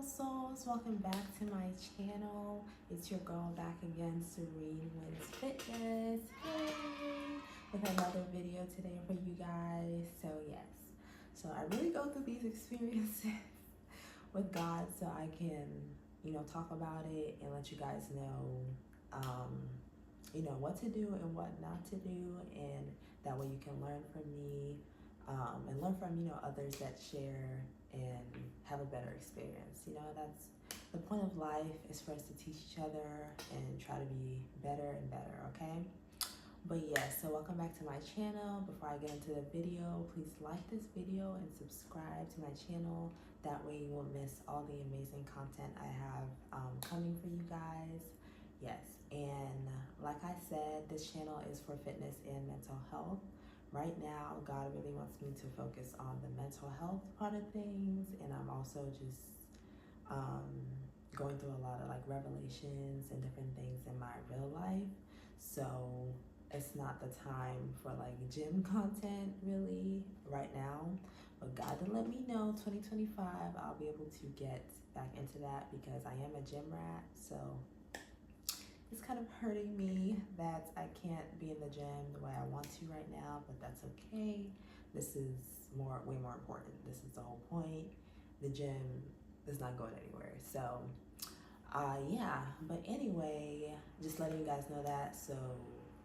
souls, welcome back to my channel. It's your girl back again, Serene Wins Fitness. Yay! With another video today for you guys. So yes, so I really go through these experiences with God so I can, talk about it and let you guys know, what to do and what not to do, and that way you can learn from me, and learn from, others that share and have a better experience. That's the point of life, is for us to teach each other and try to be better and better, okay? But yes, so welcome back to my channel. Before I get into the video, please like this video and subscribe to my channel. That way you won't miss all the amazing content I have coming for you guys. Yes, and like I said, this channel is for fitness and mental health. Right now, God really wants me to focus on the mental health part of things, and I'm also just going through a lot of like revelations and different things in my real life. So it's not the time for like gym content really right now, but God did let me know 2025 I'll be able to get back into that, because I am a gym rat. So it's kind of hurting me that I can't be in the gym the way I want to right now, but that's okay. This is way more important. This is the whole point. The gym is not going anywhere. So yeah, but anyway, just letting you guys know that. So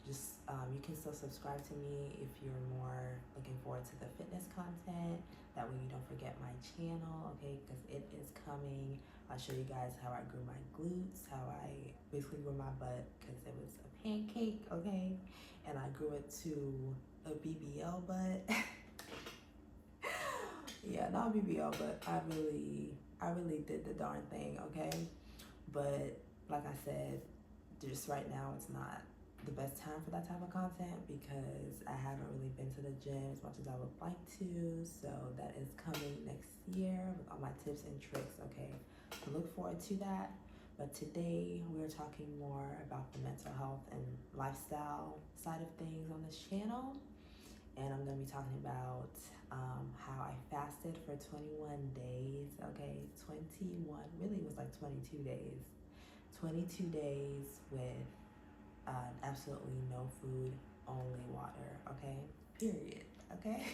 just you can still subscribe to me if you're more looking forward to the fitness content. That way you don't forget my channel, okay? Because it is coming. I'll show you guys how I grew my glutes, how I basically grew my butt, because it was a pancake, okay? And I grew it to a BBL butt. Yeah, not BBL, but I really did the darn thing, okay? But like I said, just right now it's not the best time for that type of content, because I haven't really been to the gym as much as I would like to. So that is coming next year with all my tips and tricks, okay? So look forward to that. But today we're talking more about the mental health and lifestyle side of things on this channel. And I'm gonna be talking about how I fasted for 21 days, okay? 21, really it was like 22 days. 22 days with absolutely no food, only water, okay? Period, okay?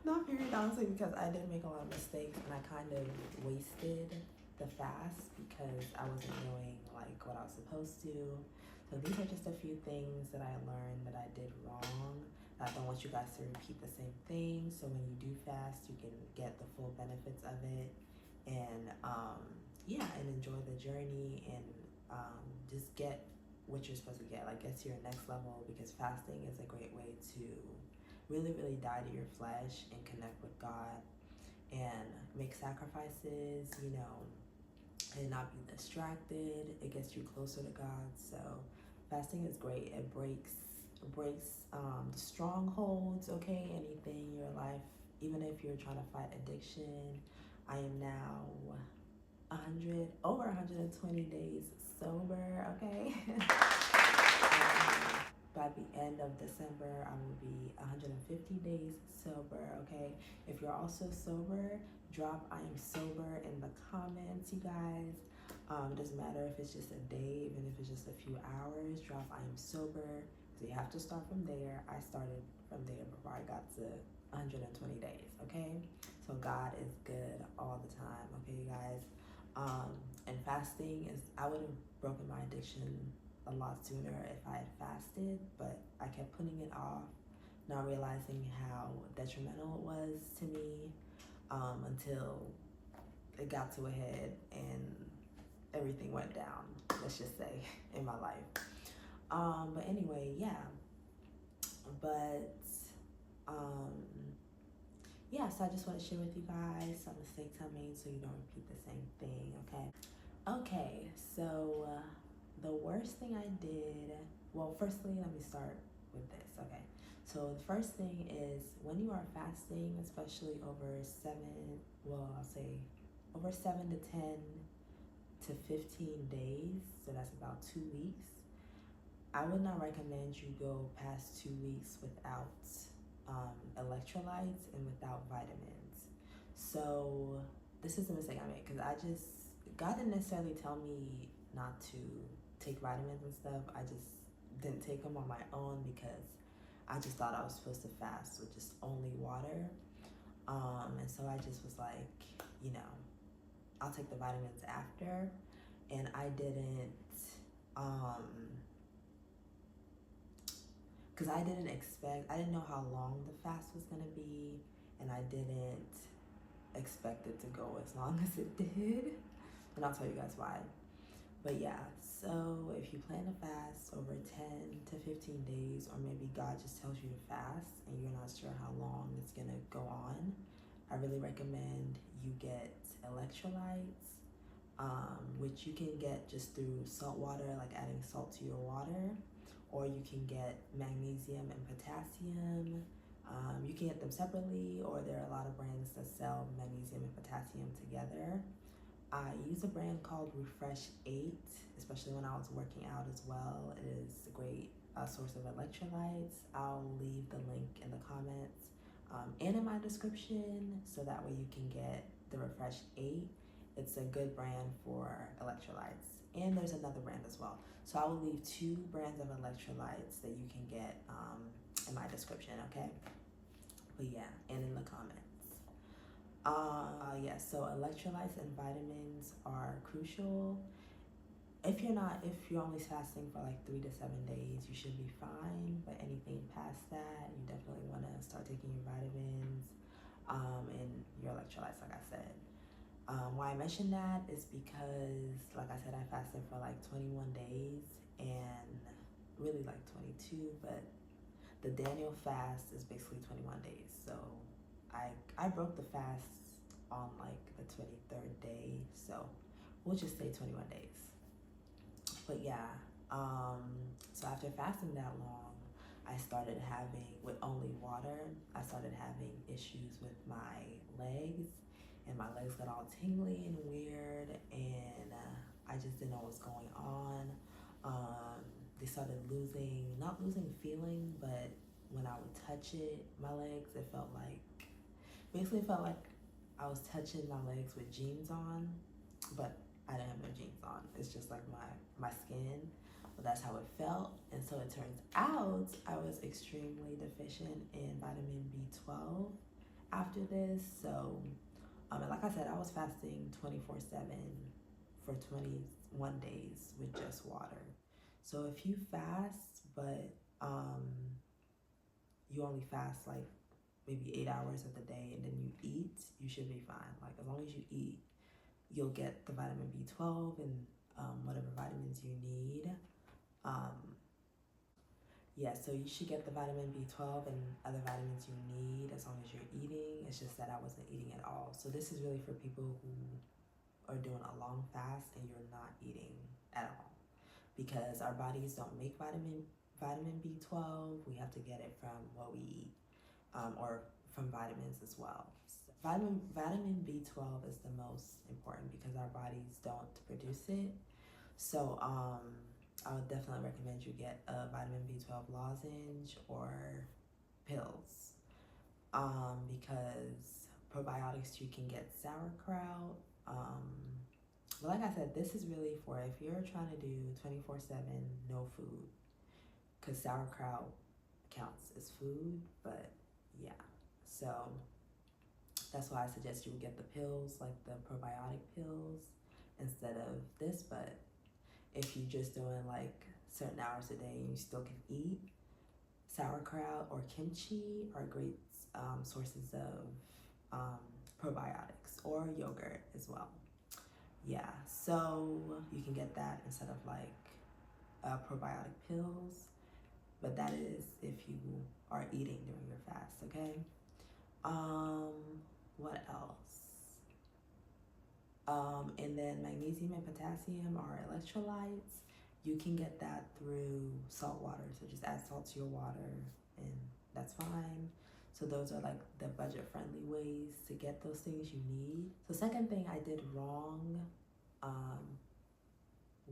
Not period, honestly, because I did make a lot of mistakes and I kind of wasted the fast because I wasn't doing like what I was supposed to. So these are just a few things that I learned that I did wrong. I don't want you guys to repeat the same thing. So when you do fast, you can get the full benefits of it, and yeah, and enjoy the journey, and just get what you're supposed to get, like get to your next level, because fasting is a great way to really die to your flesh and connect with God and make sacrifices, and not be distracted. It gets you closer to God. So fasting is great. It breaks the strongholds, okay? Anything in your life, even if you're trying to fight addiction. I am now over 120 days sober, okay? By the end of December, I will be 150 days sober, okay? If you're also sober, drop I am sober in the comments, you guys. It doesn't matter if it's just a day, even if it's just a few hours, drop I am sober. So you have to start from there. I started from there before I got to 120 days, okay? So God is good all the time, okay, you guys? And fasting I would have broken my addiction a lot sooner if I had fasted, but I kept putting it off, not realizing how detrimental it was to me, until it got to a head and everything went down, let's just say, in my life. But anyway, yeah. But yeah, so I just want to share with you guys some mistakes I made so you don't repeat the same thing, okay? Okay, so the worst thing I did, well, firstly, let me start with this, okay? So the first thing is, when you are fasting, especially over I'll say over 7 to 10 to 15 days, so that's about 2 weeks, I would not recommend you go past 2 weeks without electrolytes and without vitamins. So this is the mistake I made, because God didn't necessarily tell me not to take vitamins and stuff. I just didn't take them on my own because I just thought I was supposed to fast with just only water. And so I just was like, you know, I'll take the vitamins after. And I didn't, because I didn't know how long the fast was going to be, and I didn't expect it to go as long as it did. And I'll tell you guys why. But yeah, so if you plan to fast over 10 to 15 days, or maybe God just tells you to fast and you're not sure how long it's gonna go on, I really recommend you get electrolytes, which you can get just through salt water, like adding salt to your water, or you can get magnesium and potassium. You can get them separately, or there are a lot of brands that sell magnesium and potassium together. I use a brand called Refresh 8, especially when I was working out as well. It is a great source of electrolytes. I'll leave the link in the comments and in my description, so that way you can get the Refresh 8. It's a good brand for electrolytes. And there's another brand as well. So I will leave 2 brands of electrolytes that you can get in my description, okay? But yeah, and in the comments. Yes, so electrolytes and vitamins are crucial. If you're only fasting for like 3 to 7 days, you should be fine. But anything past that, you definitely want to start taking your vitamins and your electrolytes, like I said. Why I mentioned that is because, like I said, I fasted for like 21 days and really like 22, but the Daniel fast is basically 21 days. So I broke the fast on like the 23rd day, so we'll just say 21 days. But yeah, so after fasting that long, I started having, with only water, I started having issues with my legs, and my legs got all tingly and weird, and I just didn't know what was going on. They started not losing feeling, but when I would touch it, my legs, it felt like I was touching my legs with jeans on, but I didn't have no jeans on. It's just like my skin, but that's how it felt. And so it turns out I was extremely deficient in vitamin B12 after this. So, and like I said, I was fasting 24/7 for 21 days with just water. So if you fast, but you only fast like maybe 8 hours of the day and then you eat, you should be fine. Like as long as you eat, you'll get the vitamin B12 and whatever vitamins you need. Yeah, so you should get the vitamin B12 and other vitamins you need as long as you're eating. It's just that I wasn't eating at all. So this is really for people who are doing a long fast and you're not eating at all, because our bodies don't make vitamin B12. We have to get it from what we eat, or from vitamins as well. So vitamin B12 is the most important because our bodies don't produce it. So I would definitely recommend you get a vitamin B12 lozenge or pills, because probiotics, you can get sauerkraut. But like I said, this is really for if you're trying to do 24/7 no food, because sauerkraut counts as food. But yeah, so that's why I suggest you get the pills, like the probiotic pills, instead of this. But if you're just doing like certain hours a day and you still can eat, sauerkraut or kimchi are great sources of probiotics, or yogurt as well. Yeah, so you can get that instead of like probiotic pills, but that is if you are eating during your fast, okay? What else? And then magnesium and potassium are electrolytes. You can get that through salt water. So just add salt to your water and that's fine. So those are like the budget-friendly ways to get those things you need. So second thing I did wrong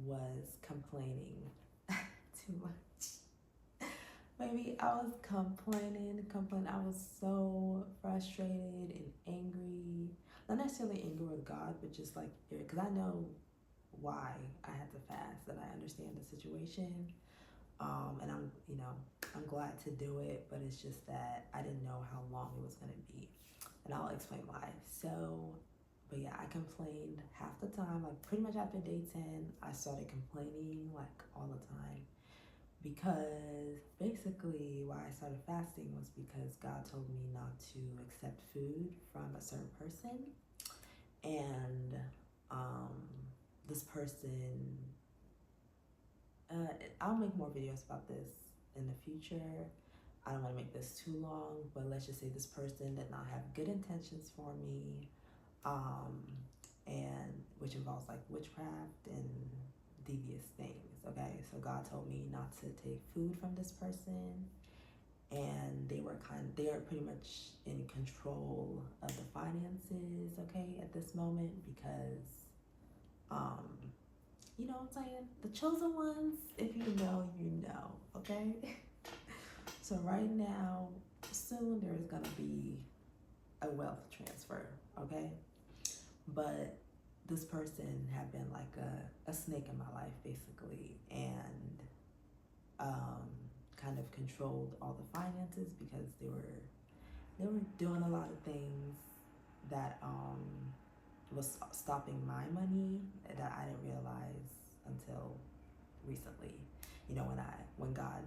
was complaining too much. Maybe I was complaining. I was so frustrated and angry. Not not necessarily angry with God, but just like, because I know why I had to fast, and I understand the situation. And I'm, I'm glad to do it, but it's just that I didn't know how long it was going to be. And I'll explain why. So, but yeah, I complained half the time. Like pretty much after day 10, I started complaining like all the time. Because basically why I started fasting was because God told me not to accept food from a certain person. And this person, I'll make more videos about this in the future. I don't want to make this too long, but let's just say this person did not have good intentions for me, and which involves like witchcraft and devious things. Okay, so God told me not to take food from this person, and they were pretty much in control of the finances. Okay, at this moment, because you know what I'm saying? The chosen ones, if you know, you know, okay? So right now, soon there's gonna be a wealth transfer, okay? But this person had been like a snake in my life, basically, and kind of controlled all the finances because they were doing a lot of things that was stopping my money that I didn't realize until recently. You know, when God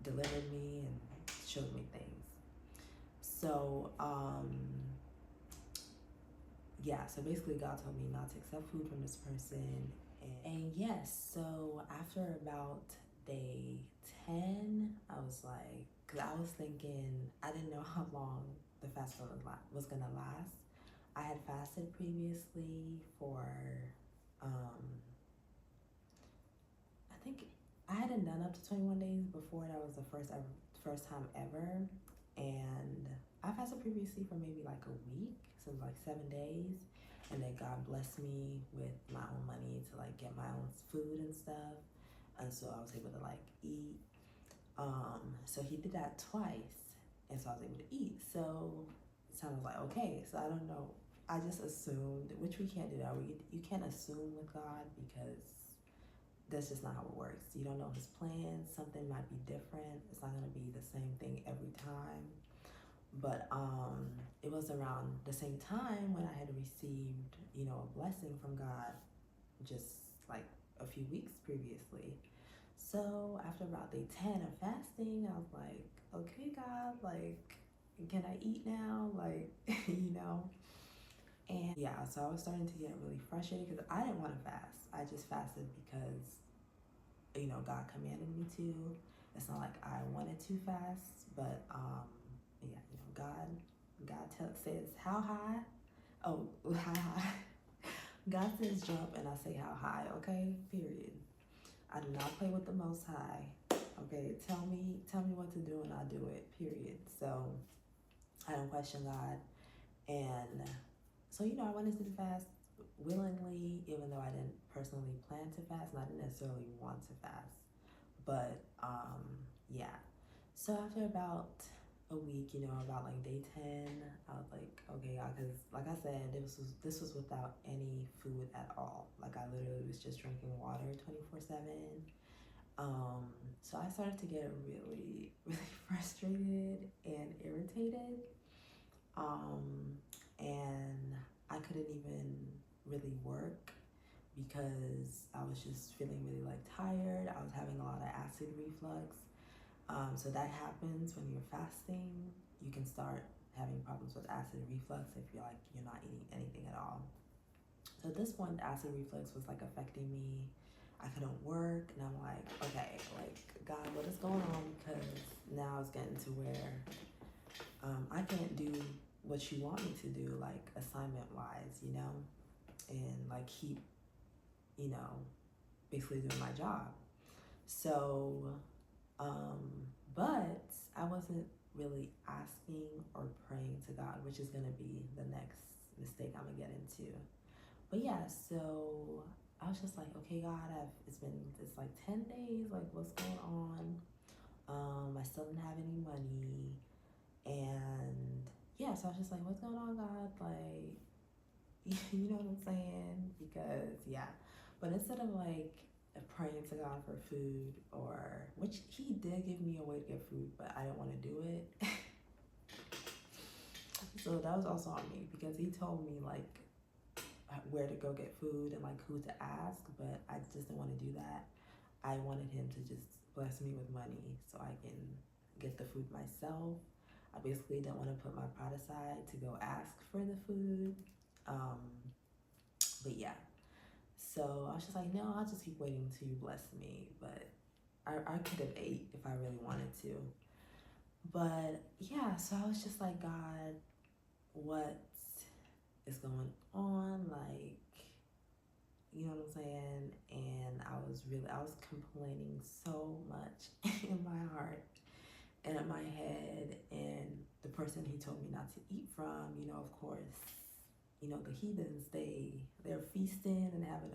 delivered me and showed me things. So yeah, so basically God told me not to accept food from this person. And yes, so after about day 10, I was like, because I was thinking, I didn't know how long the fast was gonna last. I had fasted previously for, I think I hadn't done up to 21 days before. That was the first time ever. And I fasted previously for maybe like a week, so it was like 7 days. And then God blessed me with my own money to like get my own food and stuff. And so I was able to like eat. So he did that twice, and so I was able to eat. So I was like, okay, so I don't know. I just assumed, which we can't do that. You can't assume with God because that's just not how it works. You don't know his plans. Something might be different. It's not going to be the same thing every time. But it was around the same time when I had received, a blessing from God just like a few weeks previously. So after about day 10 of fasting, I was like, okay, God, like, can I eat now? Like, And yeah, so I was starting to get really frustrated because I didn't want to fast. I just fasted because, God commanded me to. It's not like I wanted to fast, but yeah, God says how high? Oh, how high? God says jump, and I say how high. Okay, period. I do not play with the Most High. Okay, tell me what to do, and I'll do it. Period. So I don't question God, and so I went into the fast willingly, even though I didn't personally plan to fast, and I didn't necessarily want to fast. But yeah. So after about a week, about like day 10, I was like, okay, because like I said, this was without any food at all. Like I literally was just drinking water 24/7. So I started to get really, really frustrated and irritated. And I couldn't even really work because I was just feeling really like tired. I was having a lot of acid reflux. So that happens when you're fasting. You can start having problems with acid reflux if you're not eating anything at all. So at this point, acid reflux was like affecting me. I couldn't work, and I'm like, okay, like God, what is going on? Because now it's getting to where I can't do what you want me to do, like assignment wise, and like keep, basically doing my job. So, but I wasn't really asking or praying to God, which is going to be the next mistake I'm going to get into. But yeah, so I was just like, okay, God, it's like 10 days, like what's going on? I still didn't have any money. And yeah, so I was just like, what's going on, God? Like, You know what I'm saying? Because, yeah. But instead of like praying to God for food, or which He did give me a way to get food, but I didn't want to do it. So that was also on me because He told me like where to go get food and like who to ask, but I just didn't want to do that. I wanted Him to just bless me with money so I can get the food myself. I basically didn't want to put my pride aside to go ask for the food. Um, but yeah, so I was just like, no, I'll just keep waiting until you bless me. But I could have ate if I really wanted to. But yeah, so I was just like, God, what is going on? Like, you know what I'm saying? And I was complaining so much in my heart and in my head. And the person He told me not to eat from, you know, of course, you know, the heathens, they're feasting and having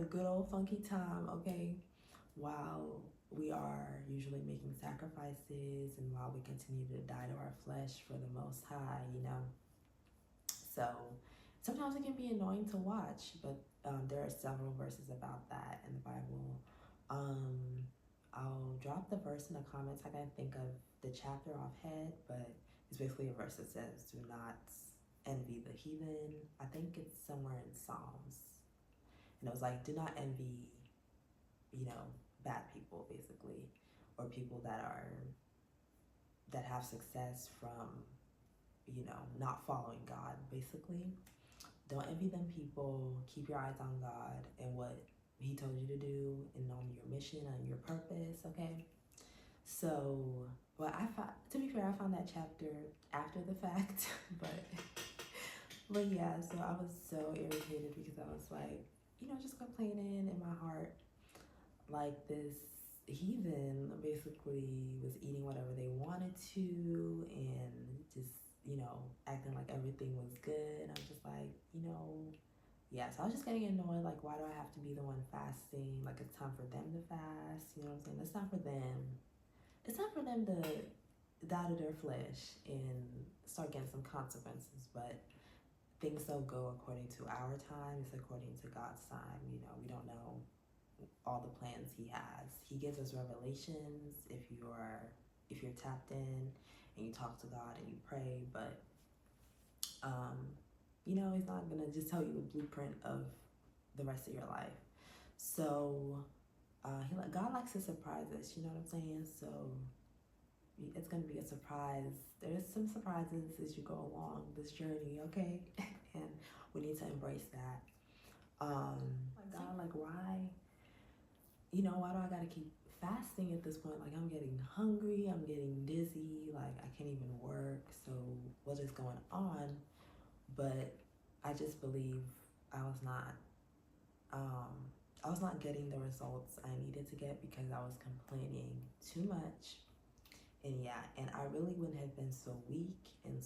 a good old funky time, okay? While we are usually making sacrifices and while we continue to die to our flesh for the Most High, you know. So sometimes it can be annoying to watch, but there are several verses about that in the Bible. Um, I'll drop the verse in the comments. I can't think of the chapter offhand, but it's basically a verse that says, "Do not envy the heathen." I think it's somewhere in Psalms, and it was like, "Do not envy, you know, bad people, basically, or people that have success from, you know, not following God, basically." Don't envy them people. Keep your eyes on God and what He told you to do and on your mission and your purpose, okay? So, well, to be fair, I found that chapter after the fact, but yeah, so I was so irritated because I was like, you know, just complaining in my heart, like this heathen basically was eating whatever they wanted to and just, you know, acting like everything was good. I'm just like, you know, yeah, so I was just getting annoyed, like, why do I have to be the one fasting? Like, it's time for them to fast, you know what I'm saying? It's not for them. It's not for them to die to their flesh and start getting some consequences, but things don't go according to our time, it's according to God's time. You know, we don't know all the plans He has. He gives us revelations if you're tapped in and you talk to God and you pray, but you know, He's not gonna just tell you the blueprint of the rest of your life. So God likes to surprise us, you know what I'm saying? So it's gonna be a surprise. There's some surprises as you go along this journey, okay? And we need to embrace that. My God, like why? You know, why do I gotta keep fasting at this point? Like I'm getting hungry, I'm getting dizzy, like I can't even work. So what is going on? But I just believe I was not um, I was not getting the results I needed to get because I was complaining too much. And yeah, and I really wouldn't have been so weak and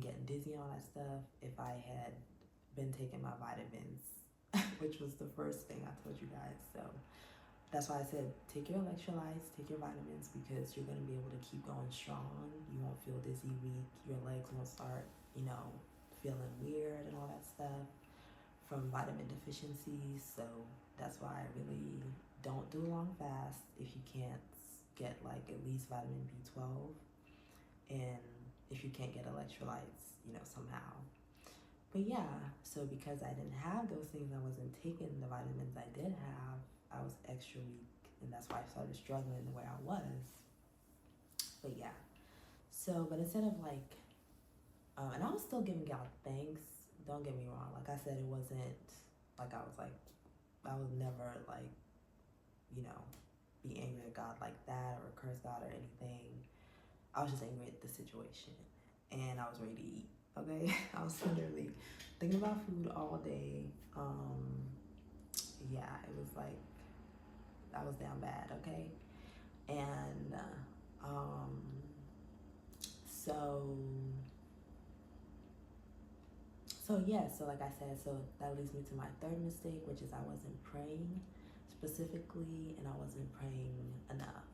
getting dizzy and all that stuff if I had been taking my vitamins, which was the first thing I told you guys. So that's why I said take your electrolytes, take your vitamins, because you're gonna be able to keep going strong. You won't feel dizzy, weak. Your legs won't start, you know, feeling weird and all that stuff from vitamin deficiencies. So that's why I really don't do a long fast if you can't get like at least vitamin B12 and if you can't get electrolytes, you know, somehow. But yeah, so because I didn't have those things, I wasn't taking the vitamins I did have, I was extra weak, and that's why I started struggling the way I was. But yeah, so, but instead of like, and I was still giving God thanks, don't get me wrong, like I said, it wasn't like I would never like, you know, be angry at God like that or curse God or anything. I was just angry at the situation and I was ready to eat, okay? I was literally thinking about food all day. Yeah, it was like, I was down bad, okay? And um, so, yeah, so like I said, so that leads me to my third mistake, which is I wasn't praying specifically and I wasn't praying enough.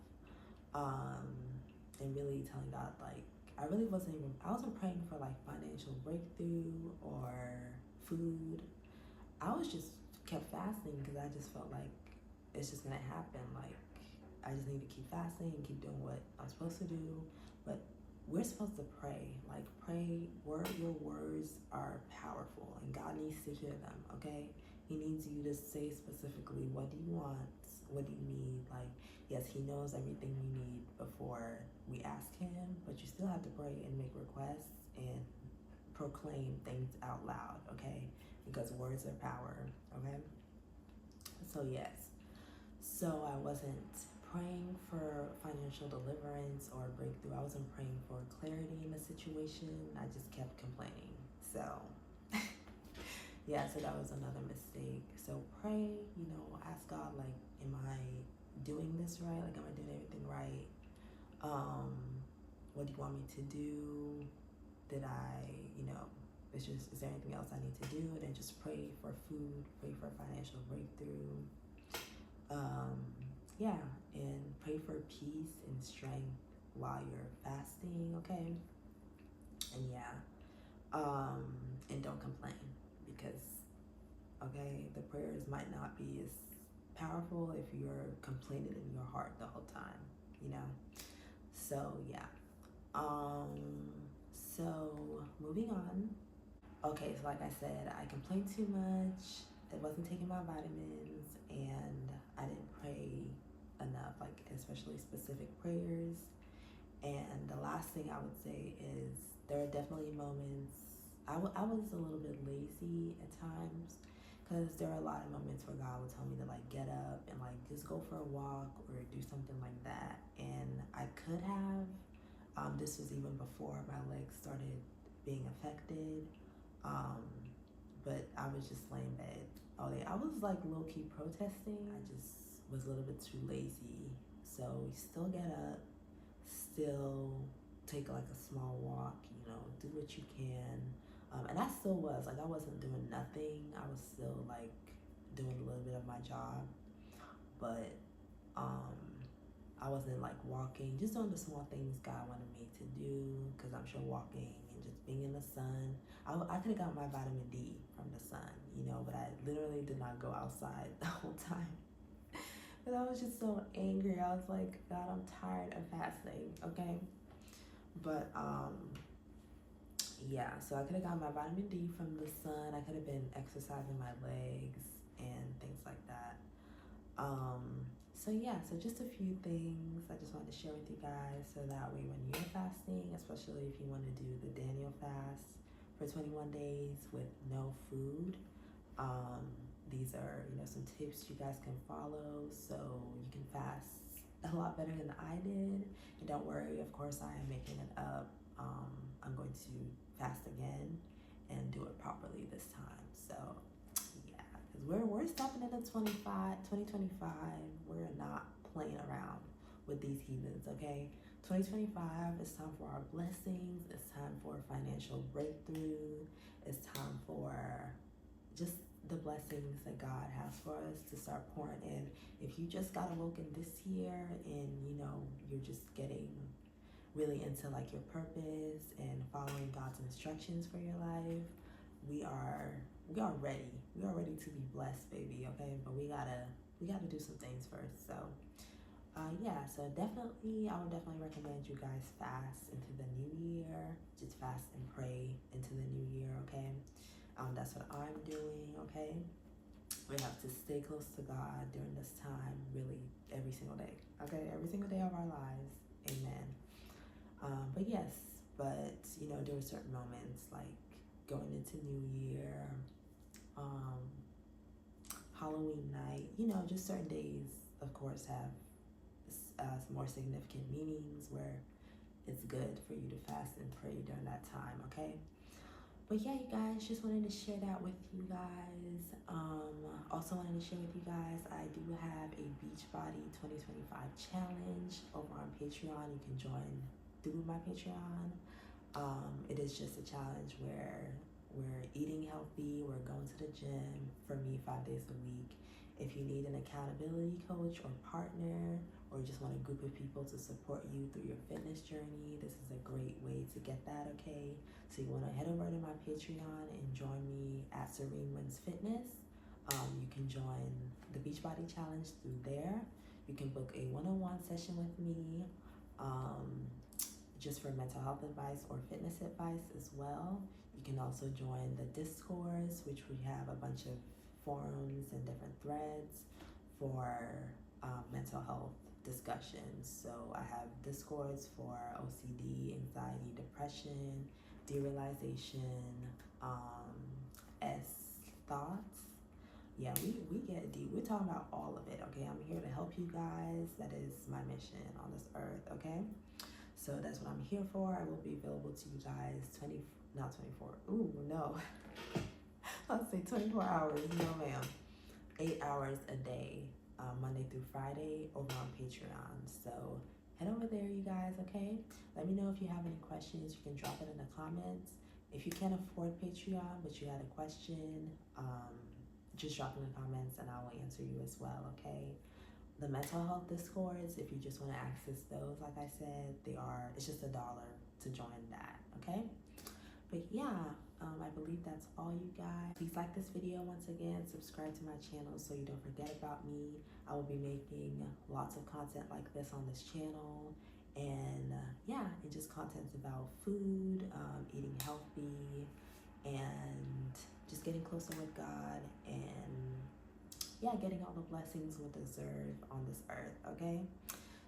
And really telling God, like, I really I wasn't praying for like financial breakthrough or food. I was just kept fasting because I just felt like it's just gonna happen. Like, I just need to keep fasting and keep doing what I'm supposed to do. But we're supposed to pray. Like, pray. Your words are powerful, and God needs to hear them. Okay, He needs you to say specifically, what do you want? What do you need? Like, yes, He knows everything we need before we ask Him, but you still have to pray and make requests and proclaim things out loud. Okay, because words are power. Okay, so yes. So I wasn't praying for financial deliverance or breakthrough. I wasn't praying for clarity in the situation. I just kept complaining. So yeah, so that was another mistake. So pray, ask God, like, am I doing this right? Like, am I doing everything right? What do you want me to do? Did I, is there anything else I need to do? And then just pray for food, pray for financial breakthrough. Yeah, and pray for peace and strength while you're fasting, okay? And yeah, and don't complain because, okay, the prayers might not be as powerful if you're complaining in your heart the whole time, you know? So yeah. So moving on. Okay, so like I said, I complained too much. I wasn't taking my vitamins, and I didn't pray enough, like especially specific prayers. And the last thing I would say is there are definitely moments I was a little bit lazy at times because there are a lot of moments where God would tell me to like get up and like just go for a walk or do something like that, and I could have. This was even before my legs started being affected. Um, but I was just laying in bed all day. I was like low key protesting. I just was a little bit too lazy. So we still get up, still take like a small walk, do what you can. And I still was, like, I wasn't doing nothing. I was still like doing a little bit of my job, but I wasn't like walking, just doing the small things God wanted me to do, because I'm sure walking and just being in the sun, I could have got my vitamin D from the sun, but I literally did not go outside the whole time. But I was just so angry. I was like, God, I'm tired of fasting, okay? But yeah, so I could have got my vitamin D from the sun. I could have been exercising my legs and things like that. So yeah, so just a few things I just wanted to share with you guys, so that way when you're fasting, especially if you want to do the Daniel fast for 21 days with no food, these are, some tips you guys can follow so you can fast a lot better than I did. And don't worry, of course I am making it up. I'm going to fast again and do it properly this time. So yeah, because we're stepping into 2025. We're not playing around with these heathens, okay? 2025 is time for our blessings. It's time for financial breakthrough. It's time for just the blessings that God has for us to start pouring in. If you just got awoken this year and you're just getting really into like your purpose and following God's instructions for your life, we are ready. We are ready to be blessed, baby, okay? But we gotta do some things first. So yeah, so I would definitely recommend you guys fast into the new year. Just fast and pray into the new year, okay? That's what I'm doing, okay? We have to stay close to God during this time, really, every single day, okay? Every single day of our lives, amen. But during certain moments, like going into New Year, Halloween night, just certain days, of course, have more significant meanings where it's good for you to fast and pray during that time, okay? But yeah, you guys, just wanted to share that with you guys. Also wanted to share with you guys, I do have a Beachbody 2025 challenge over on Patreon. You can join through my Patreon. It is just a challenge where we're eating healthy, we're going to the gym, for me, 5 days a week. If you need an accountability coach or partner, or you just want a group of people to support you through your fitness journey, this is a great way to get that, okay? So you want to head over to my Patreon and join me at Serene Wins Fitness. You can join the Beachbody Challenge through there. You can book a one-on-one session with me, just for mental health advice or fitness advice as well. You can also join the Discords, which we have a bunch of forums and different threads for mental health discussions. So I have Discords for OCD, anxiety, depression, derealization, S thoughts. Yeah, we get deep. We're talking about all of it, okay? I'm here to help you guys. That is my mission on this earth, okay? So that's what I'm here for. I will be available to you guys 24. Ooh, no. Let's say 24 hours. No, ma'am. 8 hours a day, Monday through Friday, over on Patreon. So head over there, you guys, okay? Let me know if you have any questions. You can drop it in the comments. If you can't afford Patreon, but you had a question, just drop in the comments and I will answer you as well, okay? The mental health Discords, if you just want to access those, like I said, it's just $1 to join that, okay? But yeah, I believe that's all, you guys. Please like this video once again, subscribe to my channel so you don't forget about me. I will be making lots of content like this on this channel, and yeah, and just contents about food, eating healthy, and just getting closer with God, and yeah, getting all the blessings we deserve on this earth, okay?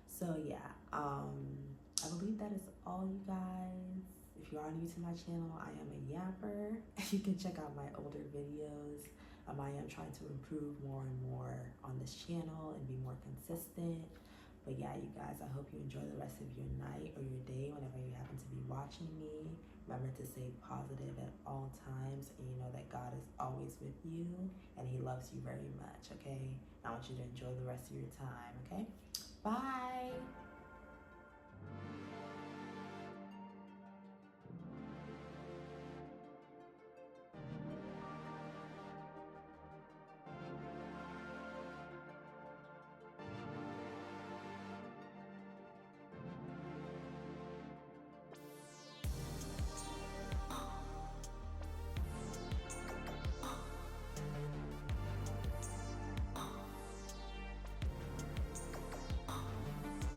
So yeah, I believe that is all, you guys. If you are new to my channel, I am a yapper. You can check out my older videos. I am trying to improve more and more on this channel and be more consistent. But yeah, you guys, I hope you enjoy the rest of your night or your day whenever you happen to be watching me. Remember to stay positive at all times, and you know that God is always with you and He loves you very much, okay? I want you to enjoy the rest of your time, okay? Bye!